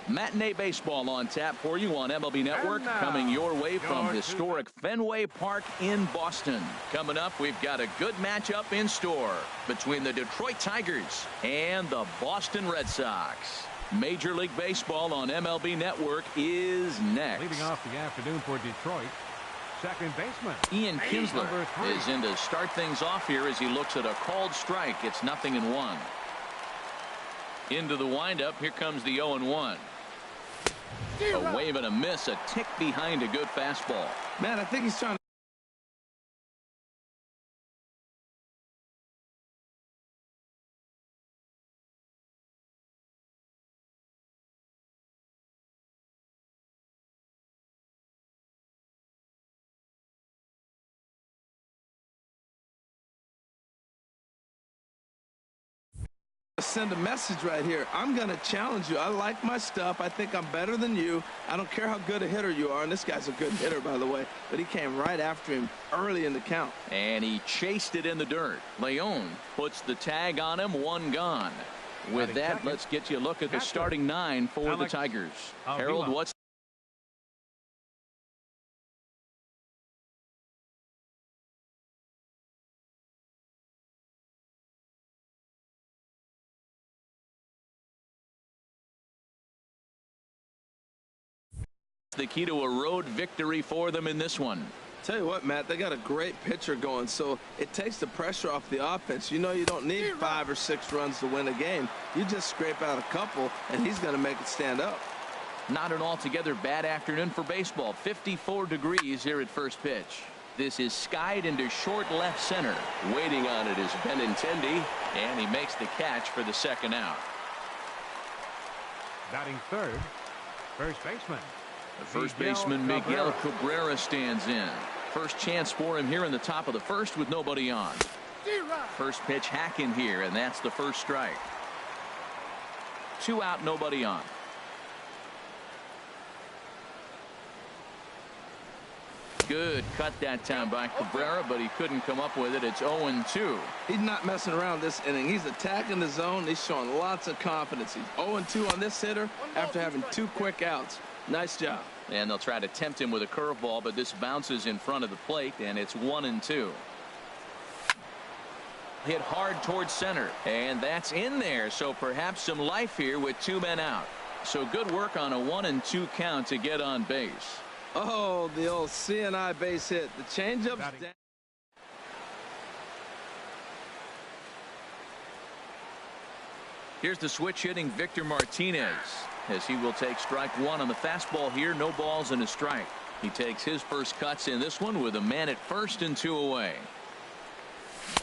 Matinee baseball on tap for you on MLB Network, coming your way from historic Fenway Park in Boston. Coming up, we've got a good matchup in store between the Detroit Tigers and the Boston Red Sox. Major League Baseball on MLB Network is next. Leading off the afternoon for Detroit, second baseman Ian Kinsler is in to start things off here as he looks at a called strike. It's 0-1. Into the windup, here comes the 0-1. A wave and a miss, a tick behind a good fastball. Man, I think he's trying to. Send a message right here. I'm going to challenge you. I like my stuff. I think I'm better than you. I don't care how good a hitter you are. And this guy's a good hitter, by the way. But he came right after him early in the count. And he chased it in the dirt. Leon puts the tag on him. 1 gone. With that, let's get you a look at the starting 9 for the Tigers. Harold, what's the key to a road victory for them in this one? Tell you what, Matt, they got a great pitcher going, so it takes the pressure off the offense. You know you don't need 5 or 6 runs to win a game. You just scrape out a couple, and he's going to make it stand up. Not an altogether bad afternoon for baseball. 54 degrees here at first pitch. This is skied into short left center. Waiting on it is Benintendi, and he makes the catch for the second out. Batting third, first baseman. The first baseman, Miguel Cabrera, stands in. First chance for him here in the top of the first with nobody on. First pitch hack in here, and that's the first strike. 2 out, nobody on. Good cut that time by Cabrera, but he couldn't come up with it. It's 0-2. He's not messing around this inning. He's attacking the zone. He's showing lots of confidence. He's 0-2 on this hitter after having 2 quick outs. Nice job. And they'll try to tempt him with a curveball, but this bounces in front of the plate, and it's 1-2. Hit hard towards center, and that's in there. So perhaps some life here with 2 men out. So good work on a 1-2 count to get on base. Oh, the old CNI base hit. The changeup's down. Here's the switch hitting Victor Martinez, as he will take strike 1 on the fastball here. No balls and a strike. He takes his first cuts in this one with a man at first and 2 away.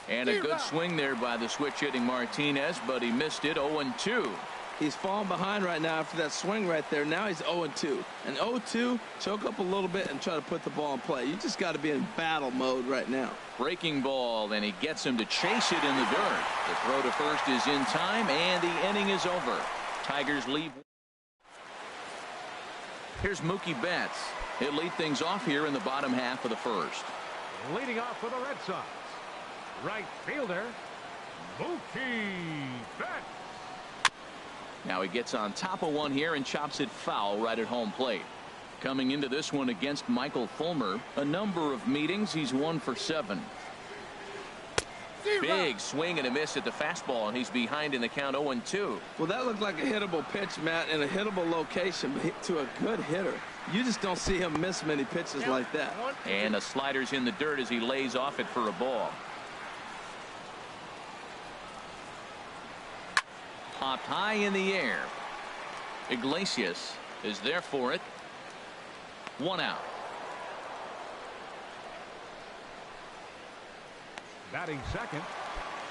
And a good swing there by the switch hitting Martinez, but he missed it. 0-2. He's falling behind right now after that swing right there. Now he's 0-2. And 0-2, choke up a little bit and try to put the ball in play. You just got to be in battle mode right now. Breaking ball, and he gets him to chase it in the dirt. The throw to first is in time, and the inning is over. Tigers leave. Here's Mookie Betts. He'll lead things off here in the bottom half of the first. Leading off for the Red Sox, right fielder, Mookie Betts. Now he gets on top of one here and chops it foul right at home plate. Coming into this one against Michael Fulmer, a number of meetings, he's 1 for 7. Big swing and a miss at the fastball, and he's behind in the count. 0-2. Well, that looked like a hittable pitch, Matt, in a hittable location, but to a good hitter. You just don't see him miss many pitches like that. And the slider's in the dirt as he lays off it for a ball. Popped high in the air. Iglesias is there for it. 1 out. Batting second.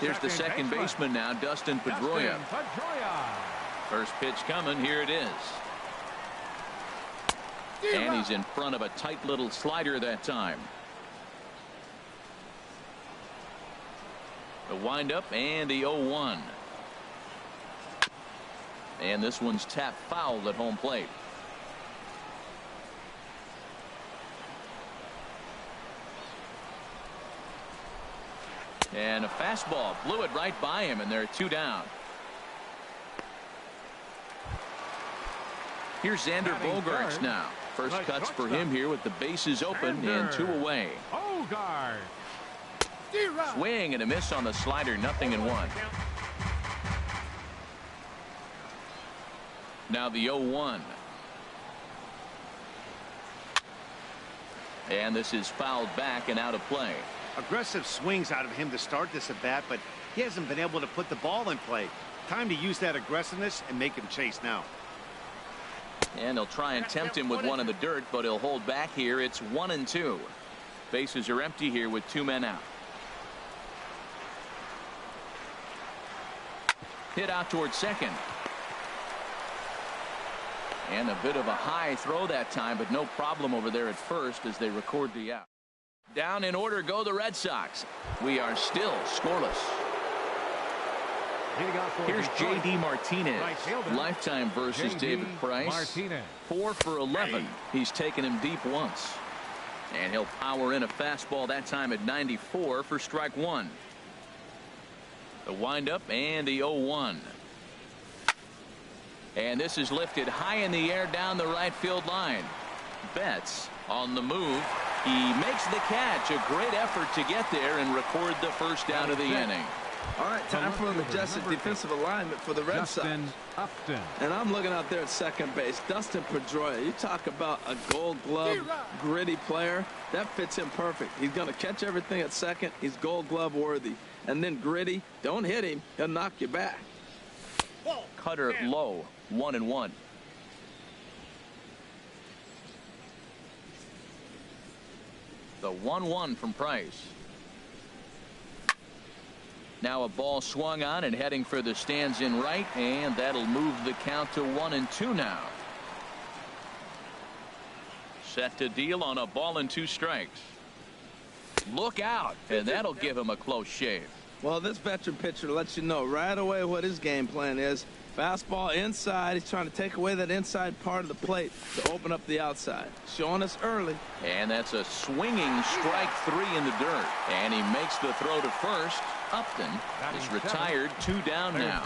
Here's the second baseman now, Dustin Pedroia. First pitch coming. Here it is. And he's in front of a tight little slider that time. The windup and the 0-1. And this one's tapped foul at home plate. And a fastball blew it right by him, and there are 2 down. Here's Xander Bogaerts now. First cuts for him here with the bases open and 2 away. Bogaerts. Swing and a miss on the slider, 0-1. Now the 0-1. And this is fouled back and out of play. Aggressive swings out of him to start this at bat, but he hasn't been able to put the ball in play. Time to use that aggressiveness and make him chase now. And they'll try and tempt him with one in the dirt, but he'll hold back here. It's 1-2. Bases are empty here with 2 men out. Hit out towards second. And a bit of a high throw that time, but no problem over there at first as they record the out. Down in order go the Red Sox. We are still scoreless. Here's J.D. Martinez. Lifetime versus David Price. 4 for 11. He's taken him deep once. And he'll power in a fastball that time at 94 for strike 1. The windup and the 0-1. And this is lifted high in the air down the right field line. Betts on the move. He makes the catch. A great effort to get there and record the first down of the inning. All right, time for a majestic defensive alignment for the Red Sox. And I'm looking out there at second base. Dustin Pedroia. You talk about a Gold Glove gritty player. That fits him perfect. He's going to catch everything at second. He's Gold Glove worthy. And then gritty. Don't hit him. He'll knock you back. Cutter low. 1-1. The 1-1 from Price. Now a ball swung on and heading for the stands in right, and that'll move the count to 1-2 now. Set to deal on a ball and 2 strikes. Look out, and that'll give him a close shave. Well, this veteran pitcher lets you know right away what his game plan is. Fastball inside. He's trying to take away that inside part of the plate to open up the outside. Showing us early. And that's a swinging strike 3 in the dirt. And he makes the throw to first. Upton is retired. 2 down now.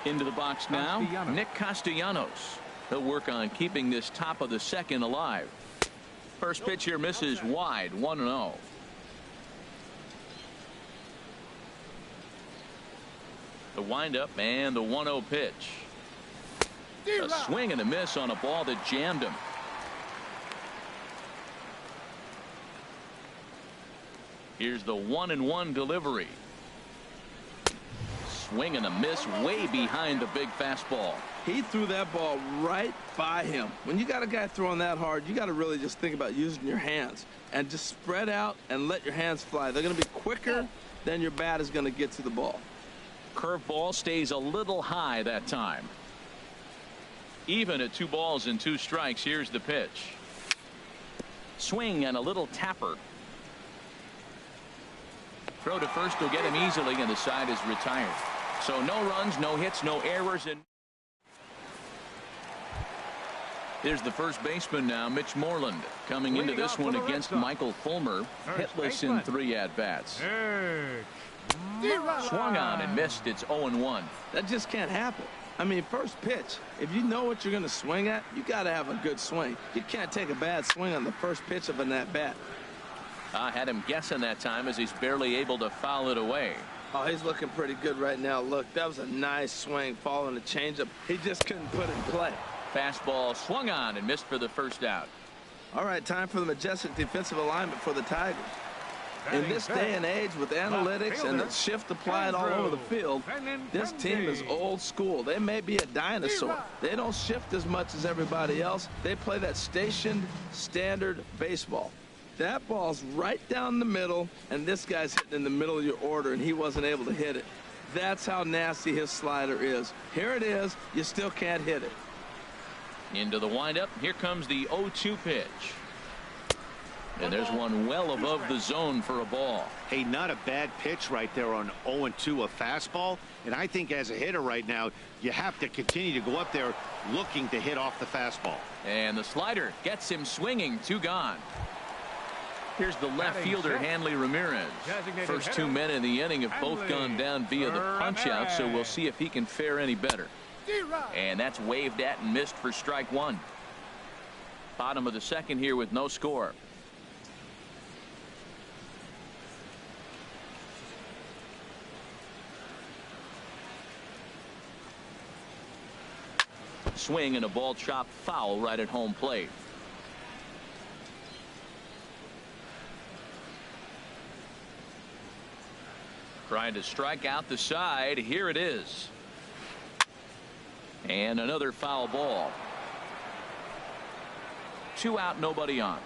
Into the box now, Nick Castellanos. He'll work on keeping this top of the second alive. First pitch here misses wide. 1-0. The windup and the 1-0 pitch. A swing and a miss on a ball that jammed him. Here's the 1-1 delivery. Swing and a miss way behind the big fastball. He threw that ball right by him. When you got a guy throwing that hard, you got to really just think about using your hands and just spread out and let your hands fly. They're going to be quicker than your bat is going to get to the ball. Curveball stays a little high that time. Even at 2 balls and 2 strikes. Here's the pitch. Swing and a little tapper. Throw to first will get him easily, and the side is retired. So no runs, no hits, no errors. And here's the first baseman now, Mitch Moreland, coming into this one against Michael Fulmer, hitless in 3 at-bats. Swung on and missed. It's 0-1. That just can't happen. I mean, first pitch, if you know what you're going to swing at, you got to have a good swing. You can't take a bad swing on the first pitch of an at-bat. I had him guessing that time as he's barely able to foul it away. Oh, he's looking pretty good right now. Look, that was a nice swing following the changeup. He just couldn't put it in play. Fastball swung on and missed for the first out. All right, time for the majestic defensive alignment for the Tigers. In this day and age with analytics and the shift applied all over the field, this team is old school. They may be a dinosaur. They don't shift as much as everybody else. They play that stationed standard baseball. That ball's right down the middle, and this guy's hitting in the middle of your order, and he wasn't able to hit it. That's how nasty his slider is. Here it is. You still can't hit it. Into the windup. Here comes the 0-2 pitch. And there's one well above the zone for a ball. Hey, not a bad pitch right there on 0-2, a fastball. And I think as a hitter right now, you have to continue to go up there looking to hit off the fastball. And the slider gets him swinging. 2 gone. Here's the left fielder, Hanley Ramirez. First 2 men in the inning have both gone down via the punch out, so we'll see if he can fare any better. And that's waved at and missed for strike one. Bottom of the second here with no score. Swing and a ball chopped foul right at home plate. Trying to strike out the side. Here it is. And another foul ball. 2 out, nobody on.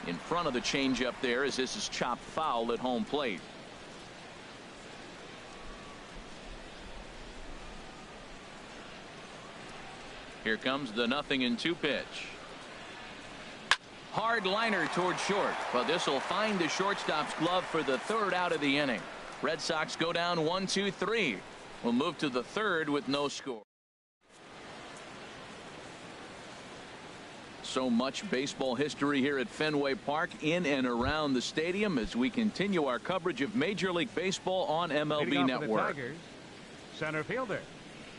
In front of the changeup there as this is chopped foul at home plate. Here comes the 0-2 pitch. Hard liner toward short, but this will find the shortstop's glove for the 3rd out of the inning. Red Sox go down 1-2-3. We'll move to the 3rd with no score. So much baseball history here at Fenway Park in and around the stadium as we continue our coverage of Major League Baseball on MLB Network. Tigers, center fielder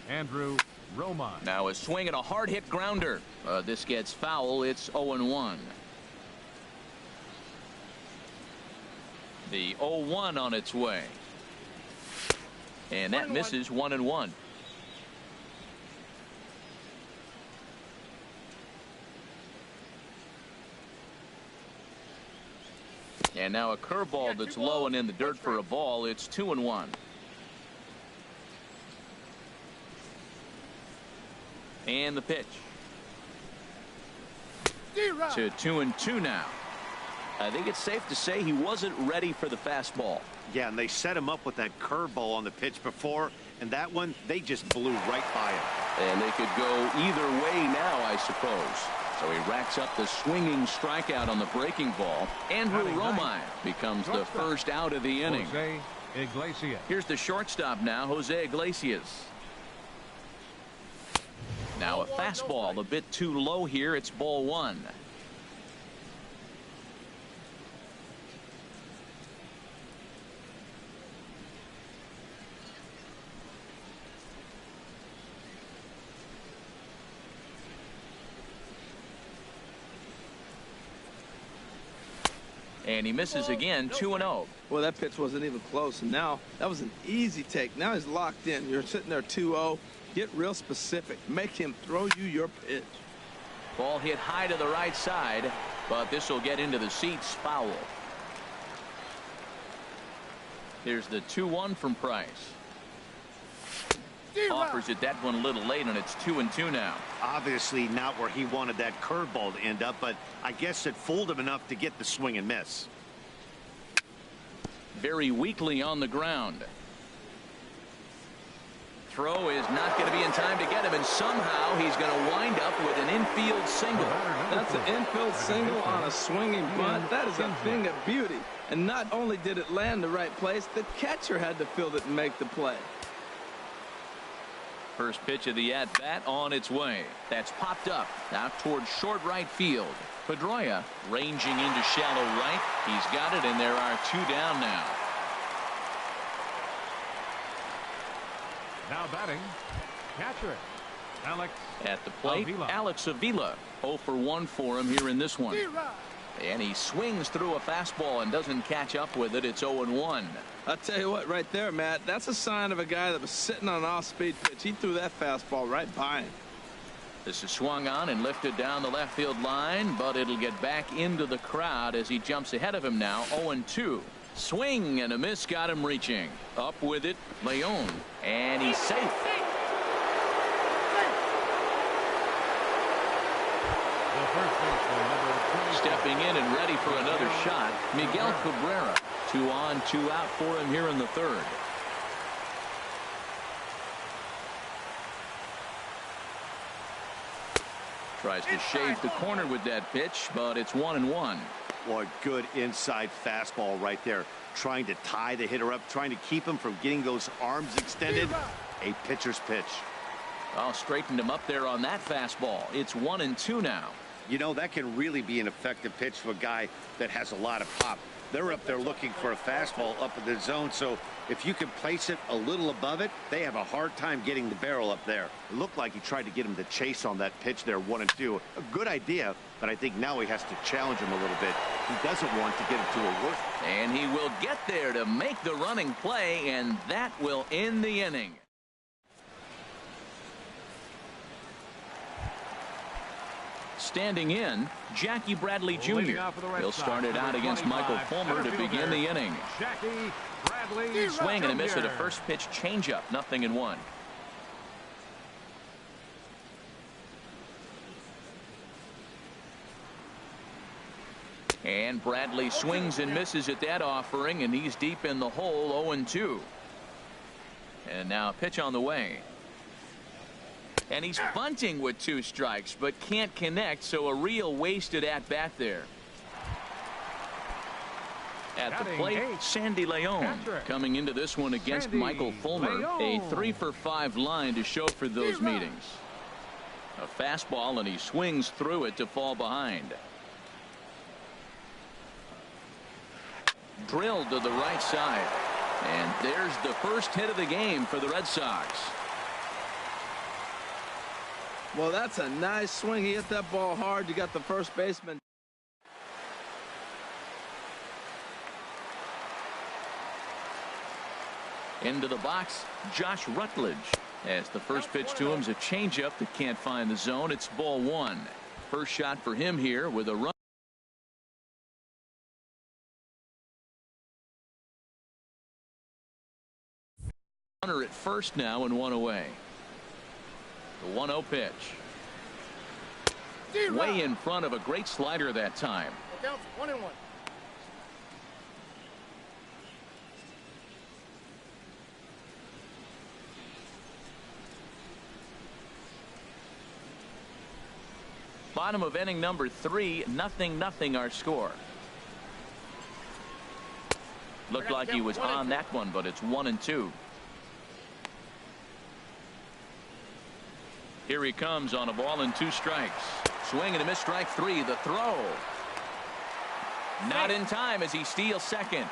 Andrew Roman. Now a swing and a hard hit grounder. This gets foul. It's 0-1. The 0-1 on its way. And that misses 1-1. And now a curveball that's low and in the dirt for a ball. It's 2-1. And the pitch. To 2-2 now. I think it's safe to say he wasn't ready for the fastball. Yeah, and they set him up with that curveball on the pitch before, and that one, they just blew right by him. And they could go either way now, I suppose. So he racks up the swinging strikeout on the breaking ball. Andrew Roman becomes the 1st out of the inning. Jose Iglesias. Here's the shortstop now, Jose Iglesias. Now a fastball a bit too low here. It's ball 1. And he misses again. 2-0. Well, that pitch wasn't even close, and now that was an easy take. Now he's locked in. You're sitting there 2-0. Get real specific. Make him throw you your pitch. Ball hit high to the right side, but this will get into the seats. Foul. Here's the 2-1 from Price. Offers it that one a little late, and it's 2-2 now. Obviously not where he wanted that curveball to end up, but I guess it fooled him enough to get the swing and miss. Very weakly on the ground. Throw is not going to be in time to get him, and somehow he's going to wind up with an infield single. That's an infield single on a swinging bunt. That is a thing of beauty. And not only did it land the right place, the catcher had to field it and make the play. First pitch of the at-bat on its way. That's popped up out towards short right field. Pedroia ranging into shallow right. He's got it, and there are 2 down now. Now batting, catcher Alex at the plate. Avila. Alex Avila 0 for 1 for him here in this one. And he swings through a fastball and doesn't catch up with it. It's 0-1. I'll tell you what, right there, Matt, that's a sign of a guy that was sitting on an off-speed pitch. He threw that fastball right by him. This is swung on and lifted down the left field line, but it'll get back into the crowd as he jumps ahead of him now. 0-2. Swing and a miss got him reaching. Up with it, Leon, and he's safe. Stepping in and ready for another shot, Miguel Cabrera. 2 on, 2 out for him here in the 3rd. Tries to shave the corner with that pitch, but it's 1-1. Boy, good inside fastball right there. Trying to tie the hitter up, trying to keep him from getting those arms extended. A pitcher's pitch. Well, straightened him up there on that fastball. It's 1-2 now. You know, that can really be an effective pitch to a guy that has a lot of pop. They're up there looking for a fastball up in the zone, so if you can place it a little above it, they have a hard time getting the barrel up there. It looked like he tried to get him to chase on that pitch there, 1-2. A good idea, but I think now he has to challenge him a little bit. He doesn't want to get him to a worse. And he will get there to make the running play, and that will end the inning. Standing in, Jackie Bradley Jr. He'll start it out against Michael Fulmer to begin the inning. Jackie Bradley Swing and a miss Jr. at a first pitch changeup, 0-1. And Bradley swings and misses at that offering, and he's deep in the hole, 0-2. And now a pitch on the way. And he's bunting with 2 strikes, but can't connect, so a real wasted at-bat there. At the plate, Sandy Leon coming into this one against Michael Fulmer. A 3-for-5 line to show for those meetings. A fastball, and he swings through it to fall behind. Drilled to the right side. And there's the first hit of the game for the Red Sox. Well, that's a nice swing. He hit that ball hard. You got the first baseman. Into the box, Josh Rutledge. As the first pitch to him is a changeup that can't find the zone. It's ball 1. First shot for him here with a run. Runner at first now and 1 away. The 1-0 pitch. Way in front of a great slider that time. Counts 1-1. Bottom of inning number 3, 0-0 our score. Looked like he was on that one, but it's 1-2. Here he comes on a ball and 2 strikes. Swing and a miss, strike 3. The throw. Not in time as he steals second.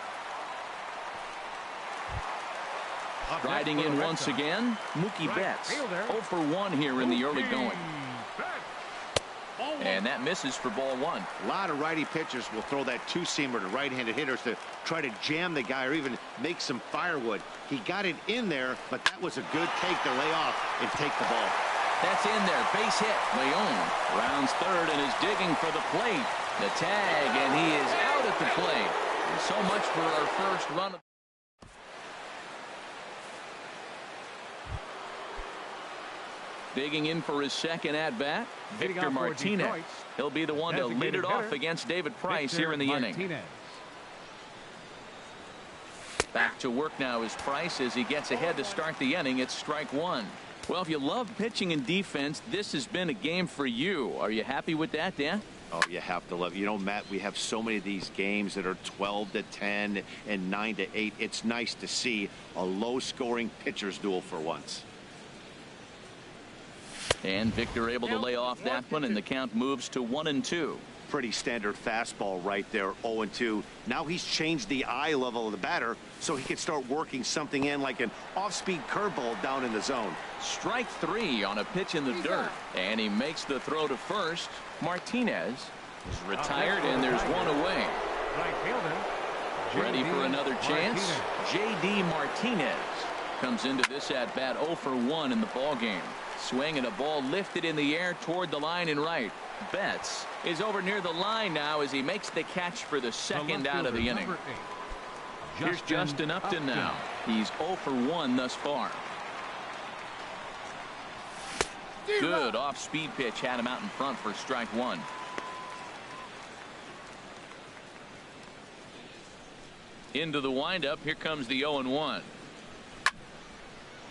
Riding in once again, Mookie Betts. 0 for 1 here in the early going. And that misses for ball 1. A lot of righty pitchers will throw that 2-seamer to right-handed hitters to try to jam the guy or even make some firewood. He got it in there, but that was a good take to lay off and take the ball. That's in there. Base hit. Leon rounds third and is digging for the plate. The tag, and he is out at the plate. And so much for our first run. Digging in for his second at-bat, Victor Martinez. He'll be the one to lead it off against David Price here in the inning. Back to work now is Price as he gets ahead to start the inning. It's strike 1. Well, if you love pitching and defense, this has been a game for you. Are you happy with that, Dan? Oh, you have to love it. You know, Matt, we have so many of these games that are 12-10 and 9-8. It's nice to see a low-scoring pitcher's duel for once. And Victor able to lay off that one, and the count moves to 1-2. Pretty standard fastball right there, 0-2. Now he's changed the eye level of the batter so he can start working something in like an off-speed curveball down in the zone. Strike 3 on a pitch in the dirt, and he makes the throw to first. Martinez is retired, and there's 1 away. Ready for another chance. J.D. Martinez comes into this at-bat 0 for 1 in the ball game. Swing and a ball lifted in the air toward the line and right. Betts is over near the line now as he makes the catch for the second out of the inning. Here's Justin Upton now. He's 0 for 1 thus far. Good off-speed pitch had him out in front for strike 1. Into the windup. Here comes the 0-1.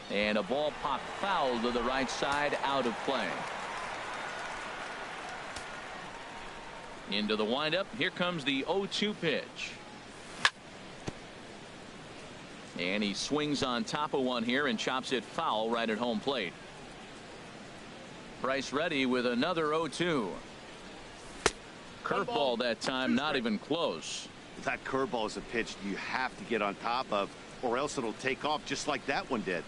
And a ball popped foul to the right side, out of play. Into the windup. Here comes the 0-2 pitch. And he swings on top of one here and chops it foul right at home plate. Price ready with another 0-2. Curveball that time, not even close. That curveball is a pitch you have to get on top of, or else it'll take off just like that one did.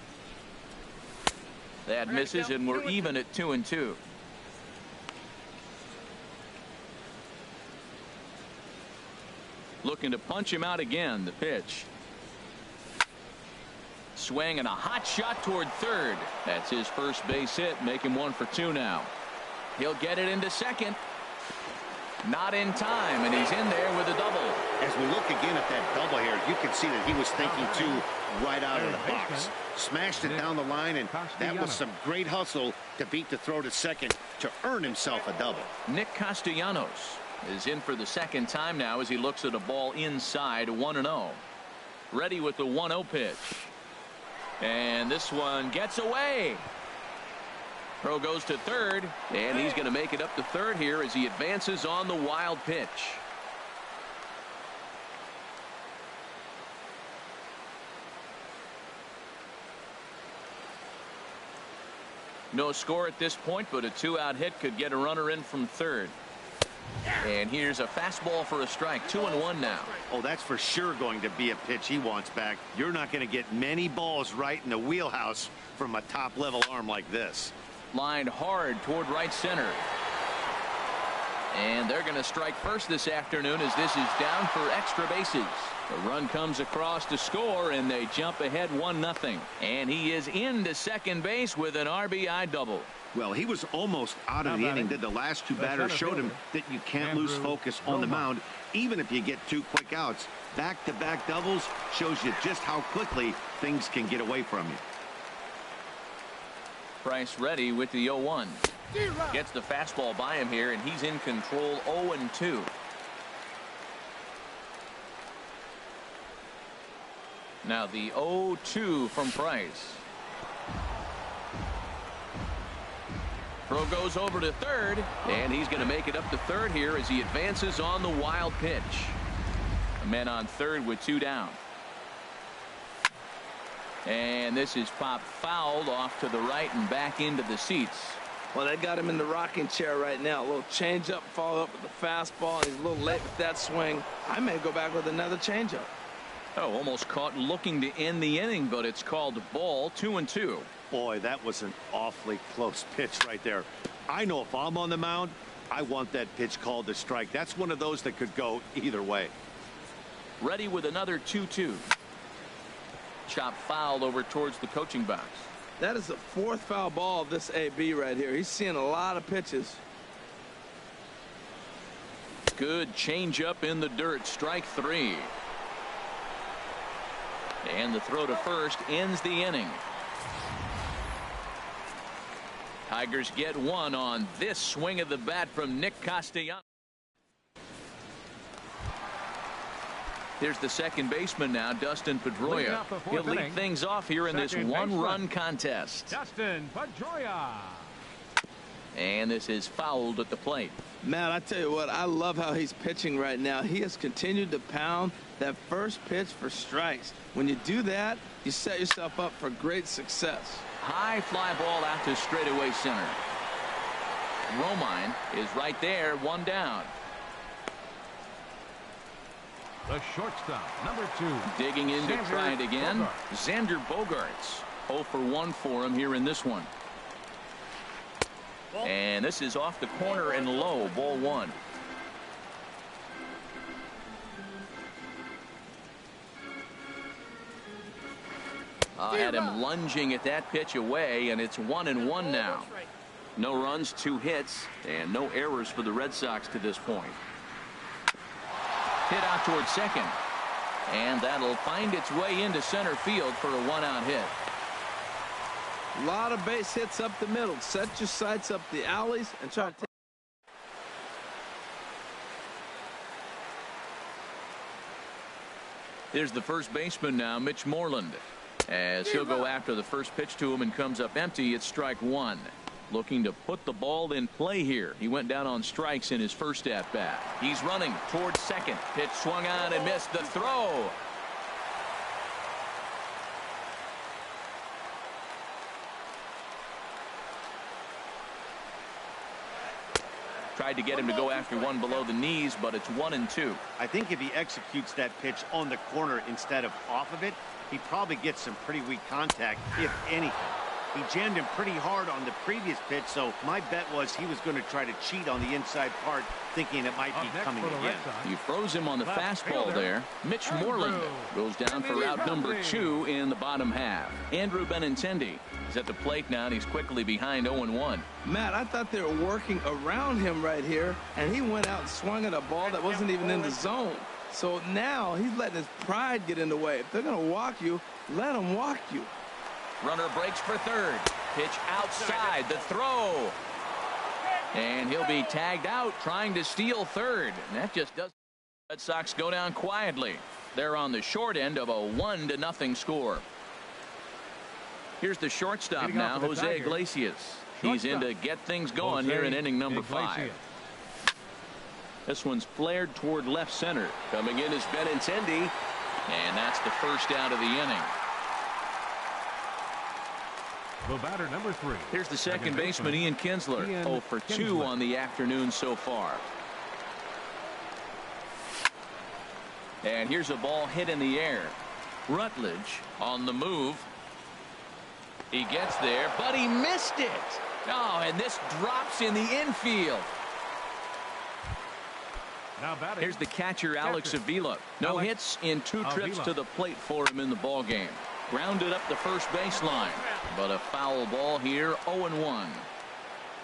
That misses, and we're even at 2-2. Looking to punch him out again. The pitch. Swing and a hot shot toward third. That's his first base hit. Make him 1 for 2 now. He'll get it into second. Not in time, and he's in there with a double. As we look again at that double here, you can see that he was thinking too right out of the box. Smashed it down the line, and that was some great hustle to beat the throw to second to earn himself a double. Nick Castellanos is in for the second time now as he looks at a ball inside. 1-0. Ready with the 1-0 pitch. And this one gets away. Throw goes to third, and he's going to make it up to third here as he advances on the wild pitch. No score at this point, but a 2-out hit could get a runner in from third. And here's a fastball for a strike. 2-1 now. Oh, that's for sure going to be a pitch he wants back. You're not going to get many balls right in the wheelhouse from a top-level arm like this. Lined hard toward right center. And they're going to strike first this afternoon as this is down for extra bases. The run comes across to score, and they jump ahead 1-0. And he is into second base with an RBI double. Well, he was almost out of the inning. The last two batters showed him that you can't lose focus on the mound, even if you get 2 quick outs. Back-to-back doubles shows you just how quickly things can get away from you. Price ready with the 0-1. Gets the fastball by him here, and he's in control. 0-2. Now the 0-2 from Price. Throw goes over to third, and he's going to make it up to third here as he advances on the wild pitch. A man on third with 2 down. And this is popped fouled off to the right and back into the seats. Well, they got him in the rocking chair right now. A little changeup, follow up with the fastball, and he's a little late with that swing. I may go back with another changeup. Oh, almost caught looking to end the inning, but it's called ball. 2-2. Boy, that was an awfully close pitch right there. I know if I'm on the mound, I want that pitch called a strike. That's one of those that could go either way. Ready with another 2-2. Chop fouled over towards the coaching box. That is the 4th foul ball of this AB right here. He's seeing a lot of pitches. Good changeup in the dirt. Strike 3. And the throw to first ends the inning. Tigers get 1 on this swing of the bat from Nick Castellanos. Here's the second baseman now, Dustin Pedroia. He'll lead things off here in this 1-run contest. Dustin Pedroia. And this is fouled at the plate. Man, I tell you what, I love how he's pitching right now. He has continued to pound that first pitch for strikes. When you do that, you set yourself up for great success. High fly ball out to straightaway center. Romine is right there, 1 down. The shortstop, number 2. Digging in to try it again. Xander Bogaerts. 0 for 1 for him here in this one. And this is off the corner and low. Ball 1. Had him lunging at that pitch away, and it's 1-1 now. No runs, 2 hits, and no errors for the Red Sox to this point. Hit out towards second, and that'll find its way into center field for a 1-out hit. A lot of base hits up the middle. Set your sights up the alleys and try to take. Here's the first baseman now, Mitch Moreland. As he'll go after the first pitch to him and comes up empty. It's strike 1. Looking to put the ball in play here. He went down on strikes in his first at bat. He's running towards second. Pitch swung on and missed. The throw. Tried to get him to go after one below the knees, but it's 1-2. I think if he executes that pitch on the corner instead of off of it, he probably gets some pretty weak contact, if anything. He jammed him pretty hard on the previous pitch, so my bet was he was going to try to cheat on the inside part, thinking it might be coming again. You froze him on the fastball there. Mitch Moreland goes down for route number 2 in the bottom half. Andrew Benintendi is at the plate now, and he's quickly behind 0-1. Matt, I thought they were working around him right here, and he went out and swung at a ball that wasn't even in the zone. So now he's letting his pride get in the way. If they're going to walk you, let them walk you. Runner breaks for third. Pitch outside. The throw. And he'll be tagged out trying to steal third. And that just doesn't. Red Sox go down quietly. They're on the short end of a 1-0 score. Here's the shortstop now, Jose Iglesias. He's in to get things going here in inning number 5. This one's flared toward left center. Coming in is Benintendi. And that's the first out of the inning. The batter, number 3. Here's the second baseman, Ian Kinsler. 0 for 2 on the afternoon so far. And here's a ball hit in the air. Rutledge on the move. He gets there, but he missed it. Oh, and this drops in the infield. Here's the catcher, Alex Avila. No hits in 2 trips to the plate for him in the ballgame. Grounded up the first baseline, but a foul ball here. 0-1.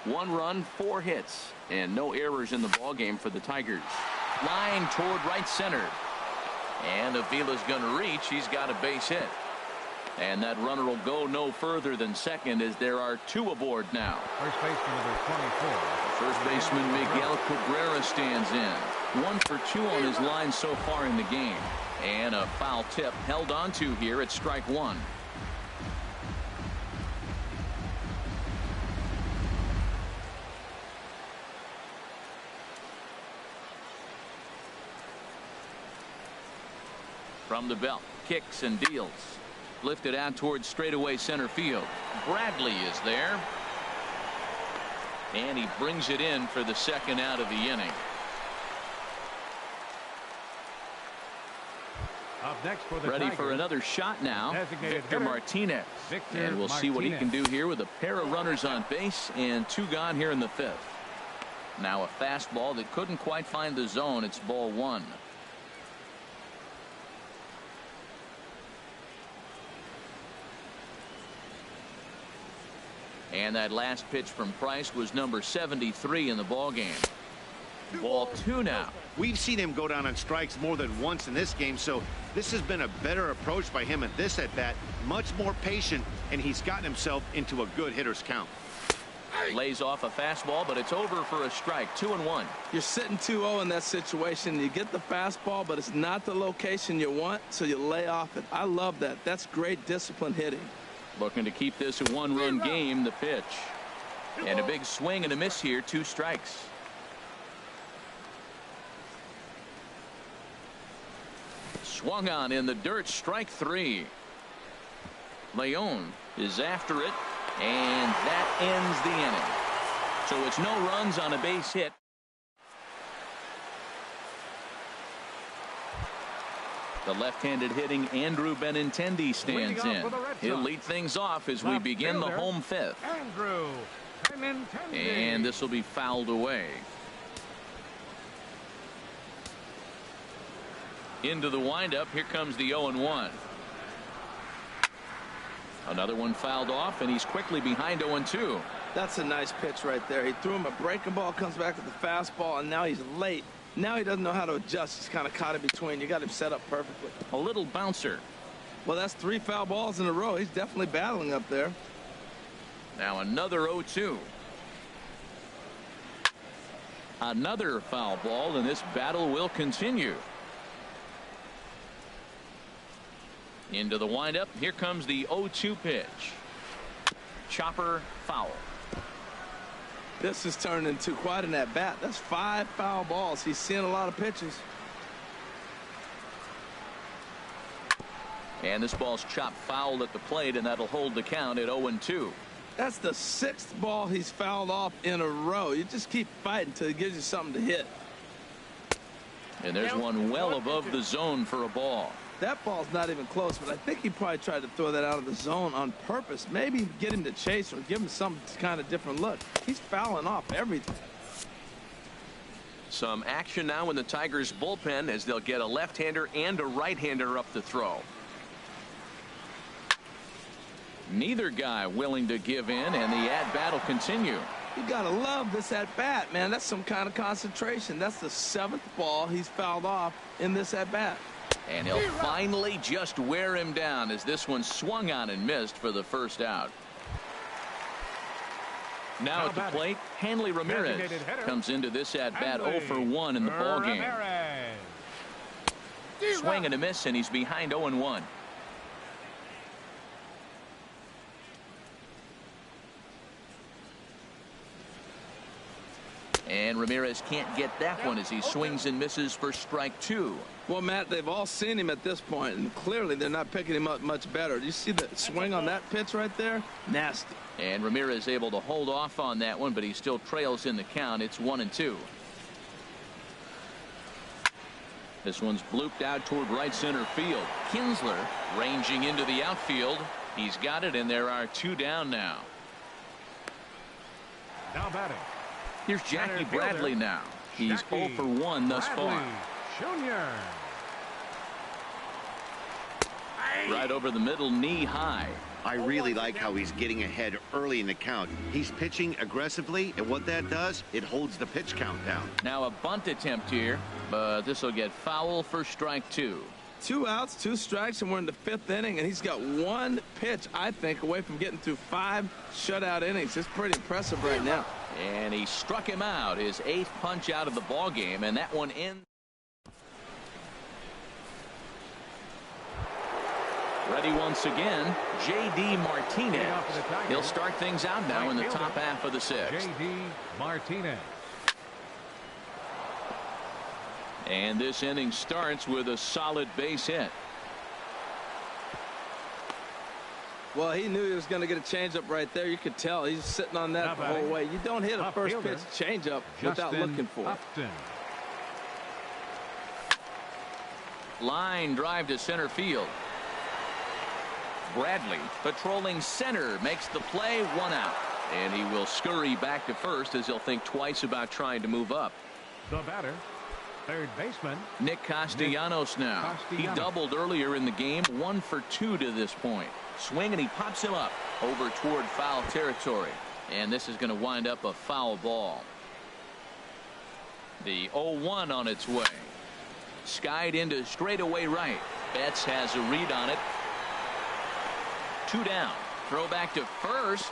1 run, 4 hits, and no errors in the ballgame for the Tigers. Line toward right center, and Avila's going to reach. He's got a base hit, and that runner will go no further than second as there are 2 aboard now. First baseman number 24. First baseman Miguel Cabrera stands in. 1 for 2 on his line so far in the game. And a foul tip held on to here at strike 1. From the belt, kicks and deals. Lifted out towards straightaway center field. Bradley is there. And he brings it in for the second out of the inning. Up next for the Ready Tigers, for another shot now. Victor Martinez. And we'll see what he can do here with a pair of runners on base and 2 gone here in the 5th. Now a fastball that couldn't quite find the zone. It's ball 1. And that last pitch from Price was number 73 in the ballgame. Ball 2 now. We've seen him go down on strikes more than once in this game, so this has been a better approach by him at this at-bat. Much more patient, and he's gotten himself into a good hitter's count. Lays off a fastball, but it's over for a strike. 2-1. You're sitting 2-0 in that situation. You get the fastball, but it's not the location you want, so you lay off it. I love that. That's great disciplined hitting. Looking to keep this a 1-run game. The pitch. And a big swing and a miss here. 2 strikes. Swung on in the dirt. Strike 3. Leon is after it, and that ends the inning. So it's no runs on a base hit. The left-handed hitting Andrew Benintendi stands in. He'll lead things off as we begin the home 5th. Andrew Benintendi. And this will be fouled away. Into the windup. Here comes the 0-1. Another one fouled off, and he's quickly behind 0-2. That's a nice pitch right there. He threw him a breaking ball, comes back with the fastball, and now he's late. Now he doesn't know how to adjust. He's kind of caught in between. You got him set up perfectly. A little bouncer. Well, that's 3 foul balls in a row. He's definitely battling up there. Now another 0-2. Another foul ball, and this battle will continue. Into the windup. Here comes the 0-2 pitch. Chopper foul. This has turned into quite an at-bat. That's 5 foul balls. He's seeing a lot of pitches. And this ball's chopped foul at the plate, and that'll hold the count at 0-2. That's the 6th ball he's fouled off in a row. You just keep fighting until he gives you something to hit. And there's one well above the zone for a ball. That ball's not even close, but I think he probably tried to throw that out of the zone on purpose. Maybe get him to chase or give him some kind of different look. He's fouling off everything. Some action now in the Tigers bullpen as they'll get a left-hander and a right-hander up the throw. Neither guy willing to give in, and the at-bat will continue. You gotta love this at-bat, man. That's some kind of concentration. That's the 7th ball he's fouled off in this at-bat. And he'll finally just wear him down as this one swung on and missed for the first out. Now at the plate, Hanley Ramirez comes into this at-bat 0 for 1 in the ballgame. Swing and a miss, and he's behind 0-1. And Ramirez can't get that one as he swings and misses for strike 2. Well, Matt, they've all seen him at this point, and clearly they're not picking him up much better. Do you see the swing on that pitch right there? Nasty. And Ramirez able to hold off on that one, but he still trails in the count. It's 1-2. This one's blooped out toward right center field. Kinsler ranging into the outfield. He's got it, and there are 2 down now. Now batting. Here's Jackie Bradley now. He's 0 for 1 thus far. Jr. Right over the middle, knee high. I really like how he's getting ahead early in the count. He's pitching aggressively, and what that does, it holds the pitch count down. Now a bunt attempt here, but this will get foul for strike 2. 2 outs, 2 strikes, and we're in the 5th inning, and he's got 1 pitch, I think, away from getting through 5 shutout innings. It's pretty impressive right now. And he struck him out, his 8th punch out of the ball game, and that one ends. Ready once again, J.D. Martinez. He'll start things out now in the top half of the 6th. J.D. Martinez. And this inning starts with a solid base hit. Well, he knew he was going to get a changeup right there. You could tell he's sitting on that the whole way. You don't hit a first pitch changeup without looking for it. Line drive to center field. Bradley patrolling center makes the play, 1 out. And he will scurry back to first as he'll think twice about trying to move up. The batter, third baseman Nick Castellanos now. He doubled earlier in the game, 1 for 2 to this point. Swing and he pops him up over toward foul territory. And this is going to wind up a foul ball. The 0-1 on its way. Skied into straightaway right. Betts has a read on it. 2 down. Throw back to first.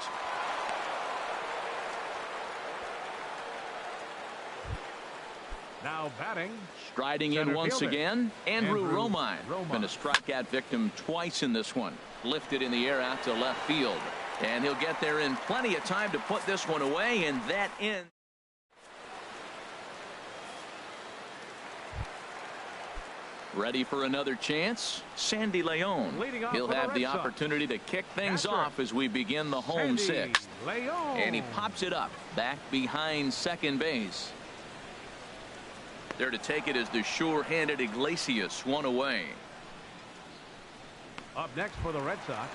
Now batting. Striding in once again, Andrew Romine. Been a strikeout victim twice in this one. Lifted in the air out to left field. And he'll get there in plenty of time to put this one away, and that ends. Ready for another chance? Sandy Leon. He'll have the opportunity to kick things off as we begin the home 6th. And he pops it up back behind second base. There to take it is the sure-handed Iglesias, 1 away. Up next for the Red Sox,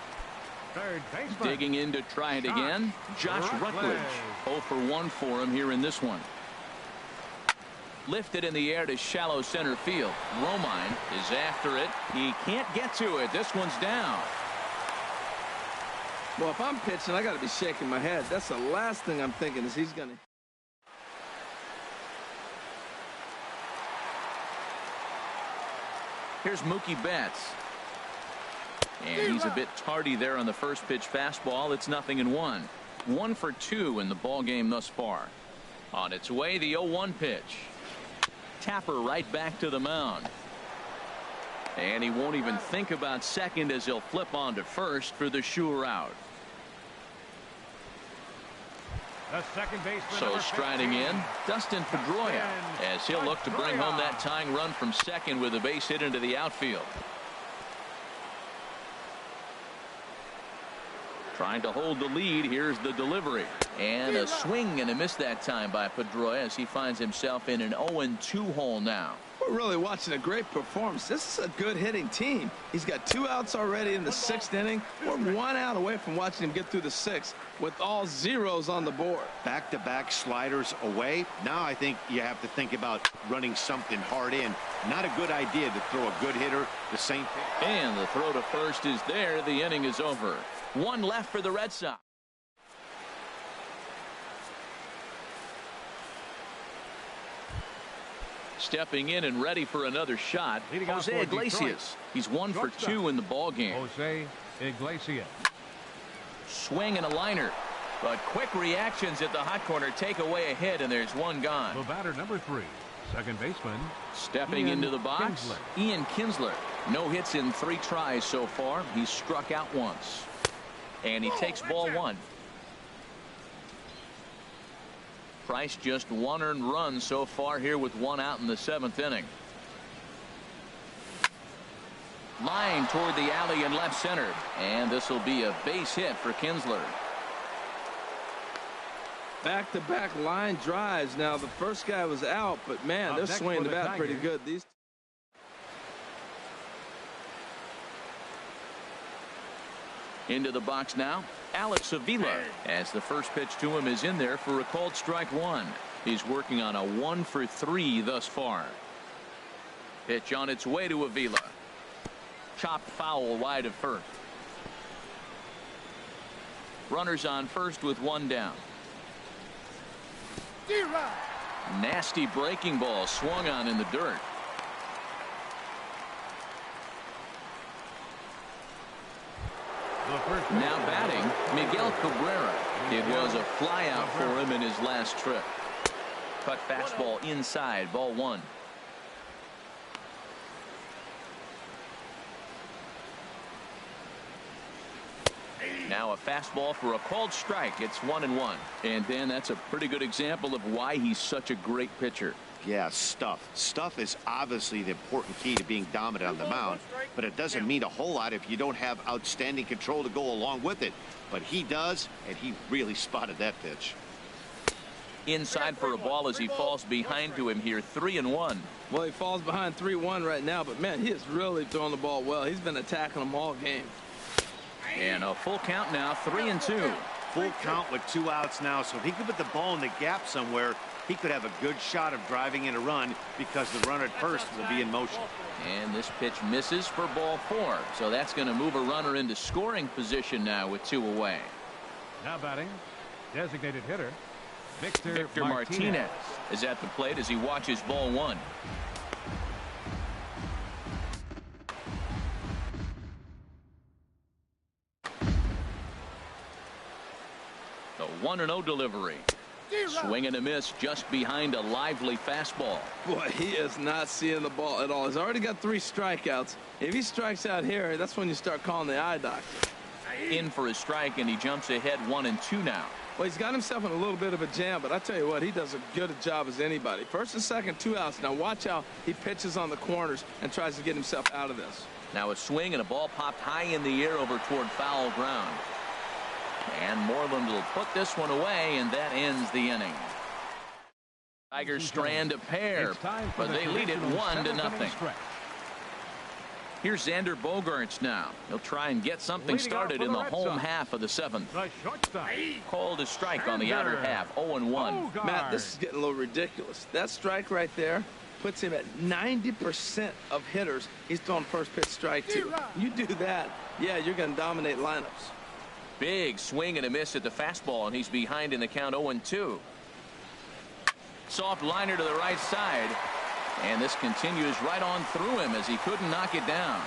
third baseman. Digging in to try it again, Josh Rutledge. 0 for 1 for him here in this one. Lifted in the air to shallow center field. Romine is after it. He can't get to it. This one's down. Well, if I'm pitching, I got to be shaking my head. That's the last thing I'm thinking is he's going to. Here's Mookie Betts. And he's a bit tardy there on the first pitch fastball. It's 0-1. 1 for 2 in the ball game thus far. On its way, the 0-1 pitch. Tapper right back to the mound. And he won't even think about second as he'll flip on to first for the sure out. The second baseman. So striding in, Dustin Pedroia, as he'll look to bring home that tying run from second with a base hit into the outfield. Trying to hold the lead. Here's the delivery. And a swing and a miss that time by Pedroia as he finds himself in an 0-2 hole now. We're really watching a great performance. This is a good hitting team. He's got 2 outs already in the 6th inning. We're 1 out away from watching him get through the 6th with all zeros on the board. Back-to-back sliders away. Now I think you have to think about running something hard in. Not a good idea to throw a good hitter the same pitch. And the throw to first is there. The inning is over. 1 left for the Red Sox. Stepping in and ready for another shot, Jose Iglesias. He's 1 for 2 in the ball game. Jose Iglesias. Swing and a liner, but quick reactions at the hot corner take away a hit, and there's 1 gone. The batter, number 3, second baseman. Stepping into the box, Ian Kinsler. No hits in 3 tries so far. He's struck out once, and he takes ball 1. Price just 1 earned run so far here with 1 out in the 7th inning. Line toward the alley in left center, and this will be a base hit for Kinsler. Back-to-back line drives. Now the first guy was out, but man, they're swinging the bat pretty good. These into the box now, Alex Avila, as the first pitch to him is in there for a called strike 1. He's working on a 1 for 3 thus far. Pitch on its way to Avila. Chopped foul wide of first. Runners on first with 1 down. Nasty breaking ball swung on in the dirt. Now batting, Miguel Cabrera. It was a fly out for him in his last trip. Cut fastball inside, ball 1. Now a fastball for a called strike. It's 1-1. And Dan, that's a pretty good example of why he's such a great pitcher. Yeah, stuff. Stuff is obviously the important key to being dominant on the mound, but it doesn't mean a whole lot if you don't have outstanding control to go along with it. But he does, and he really spotted that pitch. Inside for a ball as he falls behind to him here, 3-1. Well, he falls behind 3-1 right now, but man, he is really throwing the ball well. He's been attacking them all game. And a full count now, 3-2. Full count with 2 outs now, so if he could put the ball in the gap somewhere, he could have a good shot of driving in a run because the runner at first will be in motion. And this pitch misses for ball 4. So that's going to move a runner into scoring position now with 2 away. Now batting, designated hitter, Victor Martinez is at the plate as he watches ball 1. The 1-0 delivery. Swing and a miss just behind a lively fastball. Boy, he is not seeing the ball at all. He's already got 3 strikeouts. If he strikes out here, that's when you start calling the eye doctor. In for a strike, and he jumps ahead 1-2 now. Well, he's got himself in a little bit of a jam, but I tell you what, he does as good a job as anybody. First and second, 2 outs. Now watch how he pitches on the corners and tries to get himself out of this. Now a swing and a ball popped high in the air over toward foul ground. And Moreland will put this one away, and that ends the inning. Tigers strand a pair, but they lead it 1-0. Here's Xander Bogaerts now. He'll try and get something started in the home half of the 7th. Called a strike on the outer half, 0-1. Matt, this is getting a little ridiculous. That strike right there puts him at 90% of hitters he's throwing first pitch strike to. You do that, yeah, you're going to dominate lineups. Big swing and a miss at the fastball, and he's behind in the count 0-2. Soft liner to the right side, and this continues right on through him as he couldn't knock it down.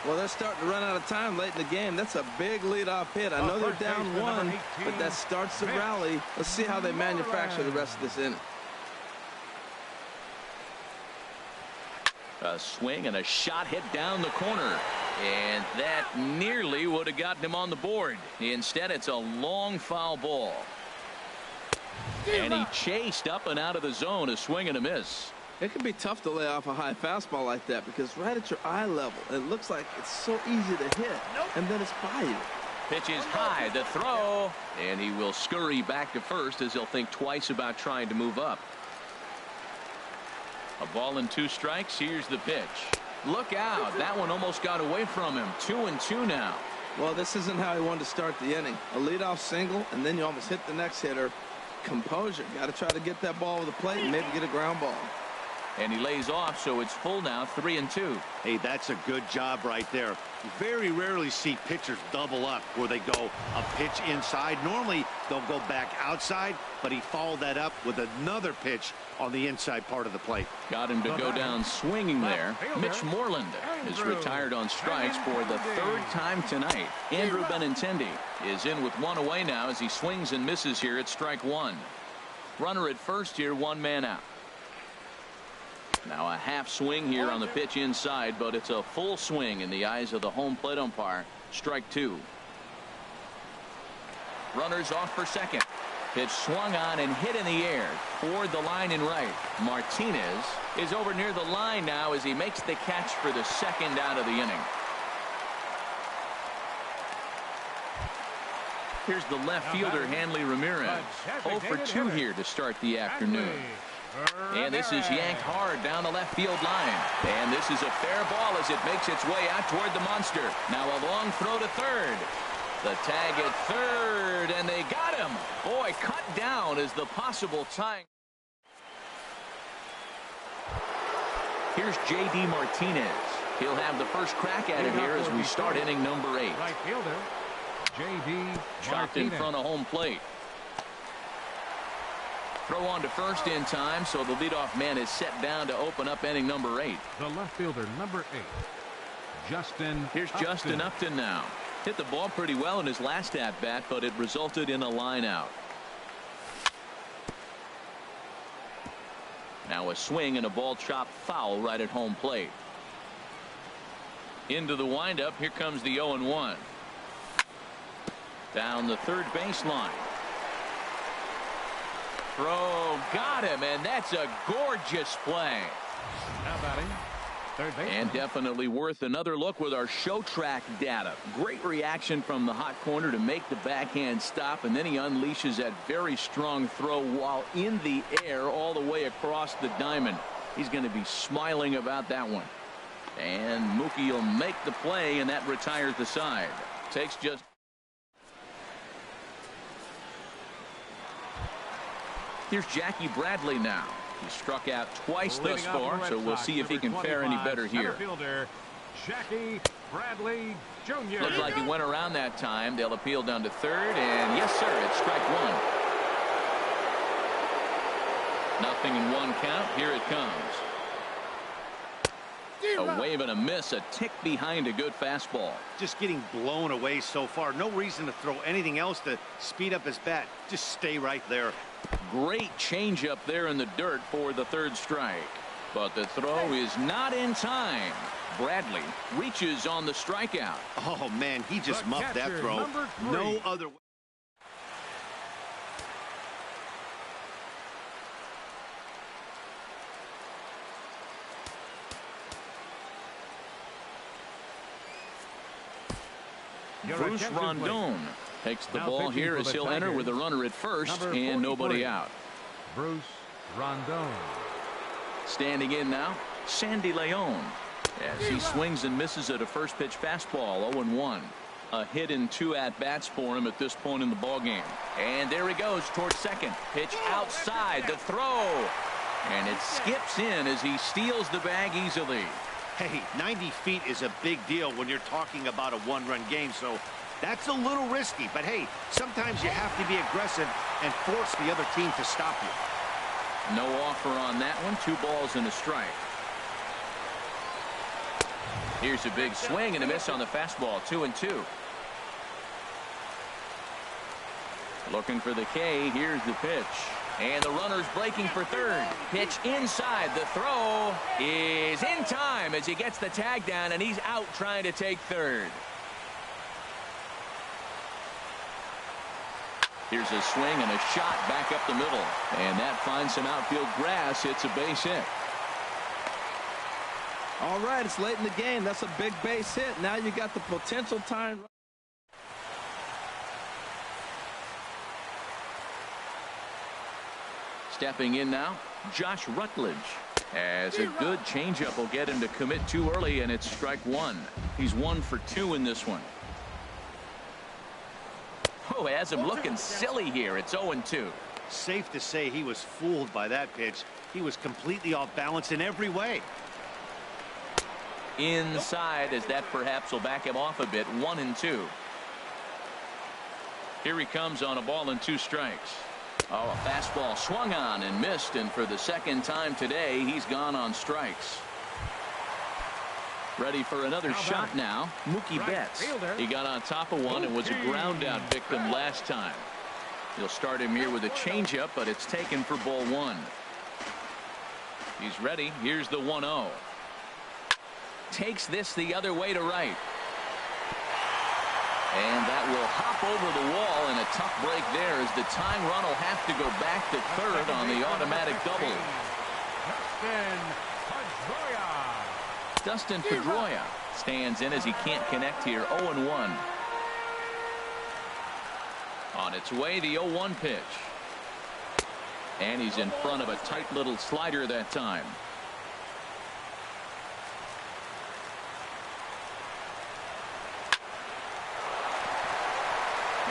Well, they're starting to run out of time late in the game. That's a big leadoff hit. I know they're down 1, but that starts the rally. Let's see how they manufacture the rest of this inning. A swing and a shot hit down the corner, and that nearly would have gotten him on the board. Instead, it's a long foul ball, and he chased up and out of the zone, a swing and a miss. It can be tough to lay off a high fastball like that because right at your eye level, it looks like it's so easy to hit, and then it's by you. Pitch is high, the throw, and he will scurry back to first as he'll think twice about trying to move up. A ball and 2 strikes. Here's the pitch. Look out. That one almost got away from him. 2-2 now. Well, this isn't how he wanted to start the inning. A leadoff single, and then you almost hit the next hitter. Composure. Got to try to get that ball over the plate and maybe get a ground ball. And he lays off, so it's full now, 3-2. Hey, that's a good job right there. You very rarely see pitchers double up where they go a pitch inside. Normally, they'll go back outside, but he followed that up with another pitch on the inside part of the plate. Got him to go down swinging there. Mitch Moreland is retired on strikes for the 3rd time tonight. Andrew Benintendi is in with 1 away now as he swings and misses here at strike 1. Runner at first here, 1 man out. Now a half swing here on the pitch inside, but it's a full swing in the eyes of the home plate umpire. Strike 2. Runners off for second. Pitch swung on and hit in the air toward the line and right. Martinez is over near the line now as he makes the catch for the 2nd out of the inning. Here's the left fielder, Hanley Ramirez. 0 for 2 here to start the afternoon. And this is yanked hard down the left field line. And this is a fair ball as it makes its way out toward the monster. Now a long throw to third. The tag at third, and they got him. Boy, cut down is the possible tying. Here's J.D. Martinez. He'll have the first crack at it here as we start inning number 8. Right fielder, J.D. Chopped in front of home plate. Throw on to first in time, so the leadoff man is set down to open up inning number 8. The left fielder, number 8, Justin. Here's Justin Upton now. Hit the ball pretty well in his last at-bat, but it resulted in a line out. Now a swing and a ball chopped foul right at home plate. Into the windup. Here comes the 0-1. Down the third baseline. Throw got him, and that's a gorgeous play. Now batting, third base. And definitely worth another look with our show track data. Great reaction from the hot corner to make the backhand stop, and then he unleashes that very strong throw while in the air all the way across the diamond. He's going to be smiling about that one. And Mookie will make the play, and that retires the side. Takes just... Here's Jackie Bradley now. He struck out twice thus far, so we'll see if he can fare any better here. Fielder, Jackie Bradley Jr. Looks like he went around that time. They'll appeal down to third, and yes, sir, it's strike 1. Nothing in 1 count. Here it comes. A wave and a miss, a tick behind a good fastball. Just getting blown away so far. No reason to throw anything else to speed up his bat. Just stay right there. Great changeup there in the dirt for the 3rd strike. But the throw is not in time. Bradley reaches on the strikeout. Oh, man, he just muffed that throw. No other way. Bruce Rondon takes the ball here as he'll enter with a runner at first and nobody out. Bruce Rondon. Standing in now, Sandy Leon, as he swings and misses at a first pitch fastball. 0-1. A hit in 2 at-bats for him at this point in the ballgame. And there he goes towards second. Pitch outside, the throw. And it skips in as he steals the bag easily. Hey, 90 feet is a big deal when you're talking about a 1-run game, so that's a little risky. But hey, sometimes you have to be aggressive and force the other team to stop you. No offer on that one. 2 balls and a strike. Here's a big swing and a miss on the fastball. 2-2. Looking for the K. Here's the pitch. And the runner's breaking for third. Pitch inside. The throw is in time as he gets the tag down, and he's out trying to take third. Here's a swing and a shot back up the middle. And that finds some outfield grass. It's a base hit. All right, it's late in the game. That's a big base hit. Now you got the potential time. Stepping in now, Josh Rutledge. As a good changeup will get him to commit too early, and it's strike one. He's 1 for 2 in this one. Oh, has him looking silly here. It's 0-2. Safe to say he was fooled by that pitch. He was completely off balance in every way. Inside, as that perhaps will back him off a bit. 1-2. Here he comes on a ball and 2 strikes. Oh, a fastball swung on and missed, and for the second time today, he's gone on strikes. Ready for another shot now, Mookie Betts. He got on top of one and was a ground out victim last time. He'll start him here with a changeup, but it's taken for ball 1. He's ready. Here's the 1-0. Takes this the other way to right. And that will hop over the wall, and a tough break there as the tying run will have to go back to third on the automatic double. Dustin Pedroia stands in as he can't connect here. 0-1. On its way, the 0-1 pitch. And he's in front of a tight little slider that time.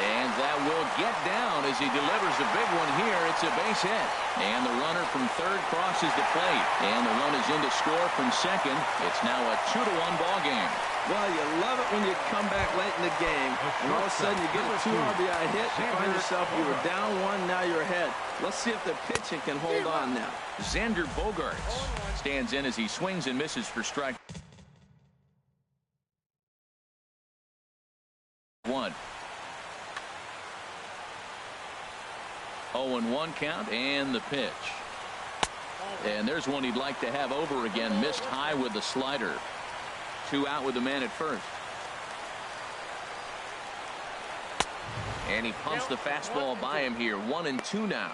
And that will get down as he delivers a big one here. It's a base hit. And the runner from third crosses the plate. And the run is in to score from second. It's now a 2-1 ball game. Well, you love it when you come back late in the game, and all of a sudden you get a 2 RBI hit. You find yourself, you were down 1, now you're ahead. Let's see if the pitching can hold on now. Xander Bogaerts stands in as he swings and misses for strike 1. 0-1 count, and the pitch. And there's one he'd like to have over again. Missed high with the slider. 2 out with the man at first. And he pumps the fastball by him here. 1-2 now.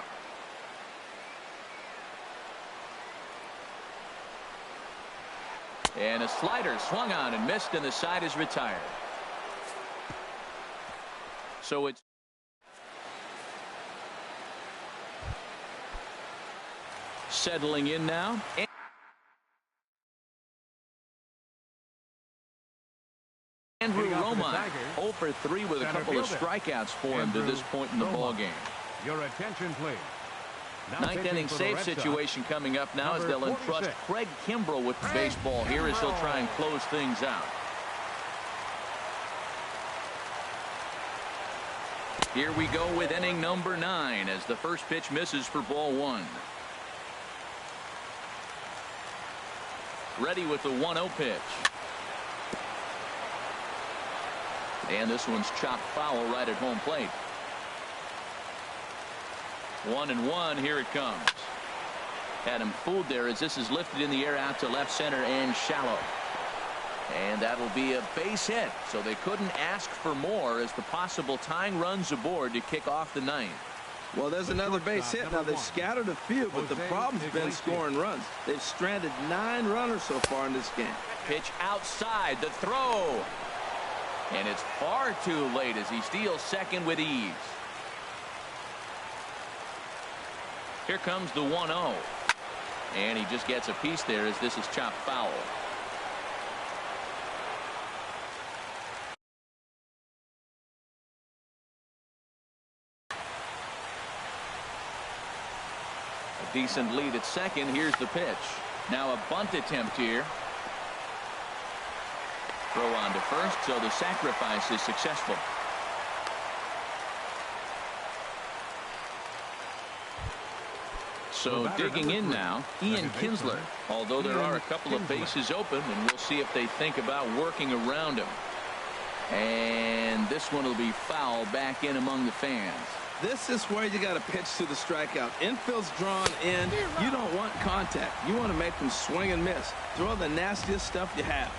And a slider swung on and missed, and the side is retired. So it's settling in now. Andrew Romine 0 for 3 with a couple of strikeouts for him to this point in the ball game. Your attention, please. Ninth inning save situation coming up now as they'll entrust Craig Kimbrell with the baseball here as he'll try and close things out. Here we go with inning number 9 as the first pitch misses for ball 1. Ready with the 1-0 pitch. And this one's chopped foul right at home plate. 1-1. Here it comes. Had him fooled there as this is lifted in the air out to left center and shallow. And that'll be a base hit. So they couldn't ask for more as the possible tying runs aboard to kick off the 9th. Well, there's another base hit. Now, they've scattered a few, but the problem's been scoring runs. They've stranded 9 runners so far in this game. Pitch outside, the throw. And it's far too late as he steals second with ease. Here comes the 1-0. And he just gets a piece there as this is chopped foul. Decent lead at second. Here's the pitch. Now a bunt attempt here. Throw on to first, so the sacrifice is successful. So digging in now, Ian Kinsler. Although there are a couple of bases open, and we'll see if they think about working around him. And this one will be foul back in among the fans. This is where you got to pitch to the strikeout. Infield's drawn in. You don't want contact. You want to make them swing and miss. Throw the nastiest stuff you have.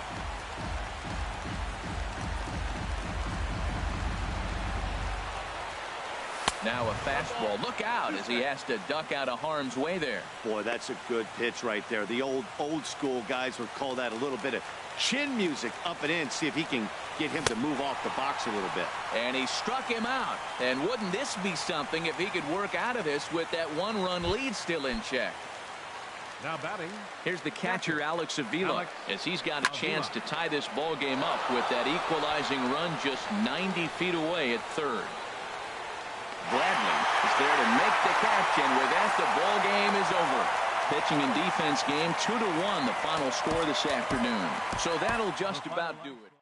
Now a fastball. Look out as he has to duck out of harm's way there. Boy, that's a good pitch right there. The old school guys would call that a little bit of chin music up and in. See if he can get him to move off the box a little bit. And he struck him out. And wouldn't this be something if he could work out of this with that one-run lead still in check? Now batting. Here's the catcher, Alex Avila, as he's got a chance to tie this ball game up with that equalizing run just 90 feet away at third. Bradley is there to make the catch, and with that, the ball game is over. Pitching and defense game, 2-1, the final score this afternoon. So that'll just about do it.